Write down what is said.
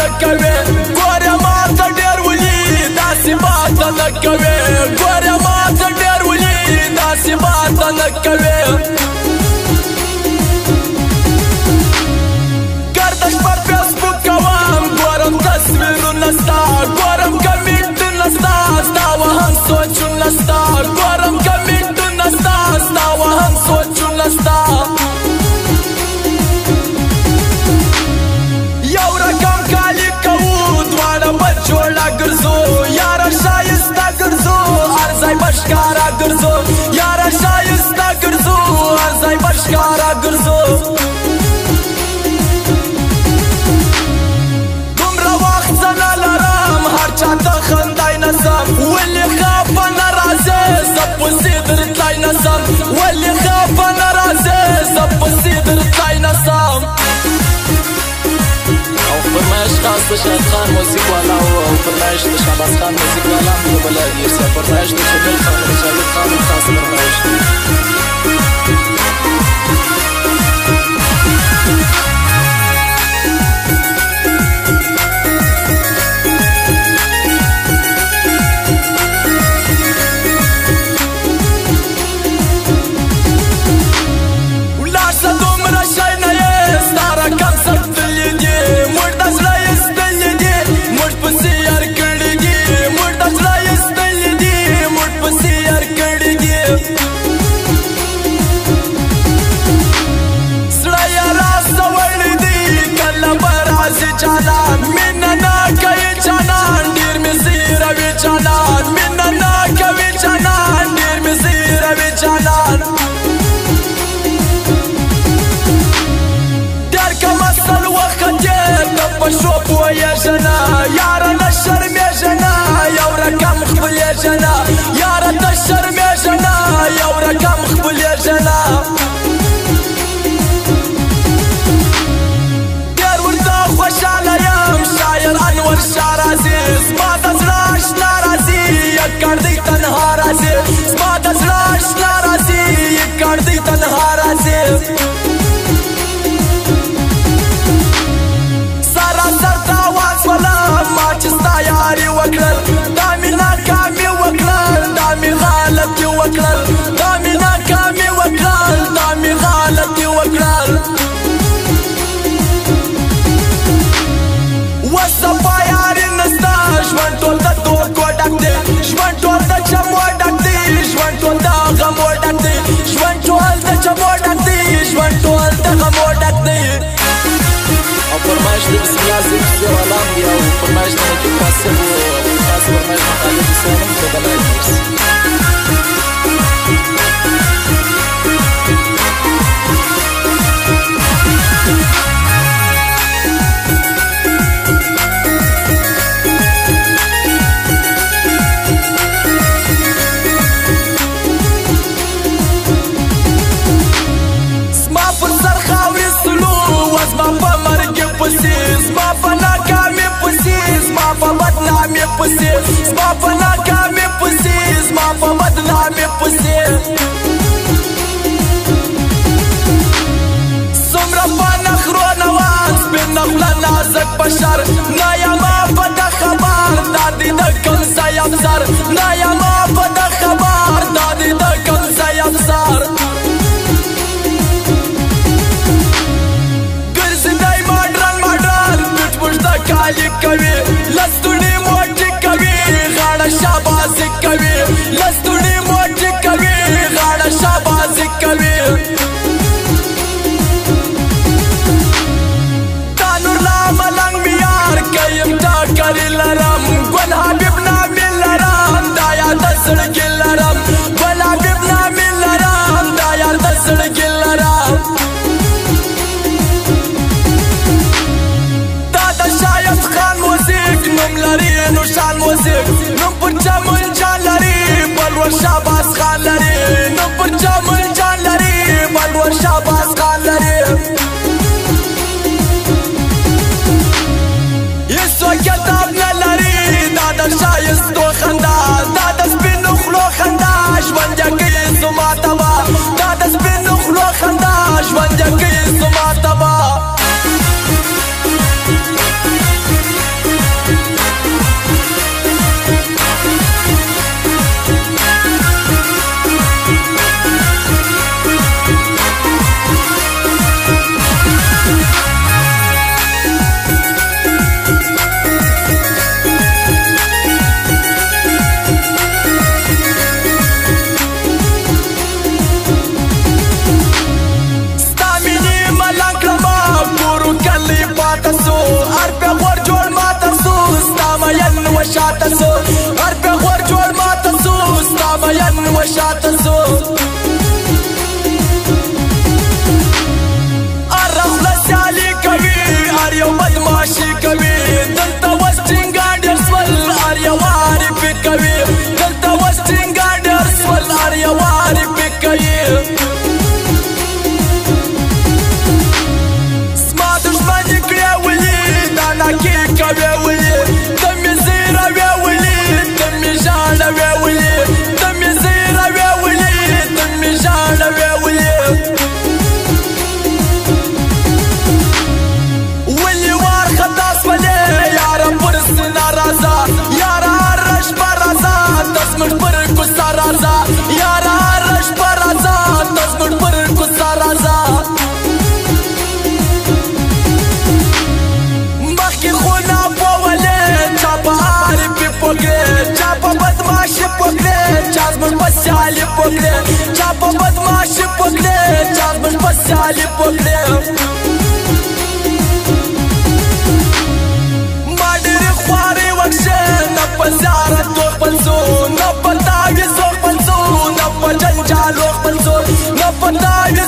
نکوي ګوره ماته ډېر ولي داسې ماته نکوي ګوره ماته ډېر ولي داسې ماته نکوي گردش پر فیسبوک کوم ګورم تصویرونه ستا ګورم کمنټونه ستا ستا وهم سوچونه ستا ګورم کمنټونه ستا ستا وهم سوچونه ستا یو رقم کالي کوو دواړه به جوړه ګرځو یاره ښایسته ګرځو هر ځای به ښکاره ګرځو یاره ښایسته ګرځو هر ځای به ښکاره ګرځو دومره وخت زه نه لرم هر چاته خندای نه سم ولې خفه نه راځې زه پسې درتلی نه سم ولې خفه نه راځې زه پسې درتلی نه سم فرمایش خاص د شاهد خان موزیک والا او فرمایش د شهباز خان موزیک والا هم بله یرسه فرمایش د شمیل خان او جاوید خان هم خاص فرمایش دی یاره نه شرمېږه نه یو رقم خپلېږه نه یاره ته شرمېږه نه یو رقم خپلېږه نه ډېر ورته خوشحاله یم شاعر انور شاه راځي زما د زړه اشنا راځي یک کړدی تنها راځي زما د زړه اشنا راځي یک کړدی تنها راځي یاری وکړل دا مې ناکامي وکړل دا مې غلطي وکړل دا مې ناکامي وکړل دا مې غلطي وکړل اوس صفا یاري نسته ژوند ټول د دوکو ډک دی ژوند ټول د چمو ډک دی ژوند ټول د غمو ډک دی ژوند ټول د چمو ډک دی ژوند ټول د غمو ډک دی او فرمایش د بسم الله زیر والا هم دی او فرمایش د نقیب قاسم و خاص فرمایش د خالد حسین هم د بلای مرسی زما پر سر خاورې سلو و زما په مرګ پسې زما په ناکامي پسې زما په بدنامي پسې زما په ناکامي پسې زما په بدنامي پسې څومره په نخرو نواز سپین نخله نازک بشر نه یمه په ده خبر دا دې د کوم ځای افسر نه یمه په ده خبر دا دې د کوم ځای افسر کالی کوي لستوړي موټي کوي غاړه شاباسي کوي لستوړي موټي کوي غاړه شاباسي کوي تانور لا ملنګ میار کيم تا کری لرم ګل حبيب نامي لرم دا یاد سړګي لرم ګل حبيب نامي لرم دا یاد سړګي لرم نوم لري نو شان موزیک نوم پر جمل جان لري بلور شهباز خان لري نوم پر جمل جان لري بلور شهباز خان لري هیڅ کتاب نه لري دا د ښایستو خندا دا د سپینو خولو خندا ژوند یې کوي زما تبا دا د سپینو خولو خندا ژوند یې کوي زما تبا وشاته سو هر په غور جوړ ماته سو ستا مین وشاته سو ارخله سیالي کوي هر یو بدماشي کوي دلته وسټینګان ډېر سول هر یو وارې پې کوي دلته وسټینګان ډېر سول هر یو وارې پې کوي زما دښمني کړې ولي دا ناکې کوې ولي ته مې زیروې ولي ته مې ژاړوې ولي ته مې زیروې ولي ته مې ژاړوې ولي ولي وارخطا سولې یاره پر سینه راځه یاره هره شپه راځه ته زموږ پر کوڅه راځه یاره هره شپه راځه ته زموږ پر کوڅه راځه مخکې خو ناپوهلې چا په هارې پې پوکړې چا په بدماشي پوکړې چا زموږ په سیالي پوکړې چا په بدماشي پوکړې چا زموږ په سیالي پوکړې ما ډېرې خوارې وکښې نه په زیارتو خپل ځو نه په تعویضو خپل ځو نه په جنجالو خپل ځو نه په تعویض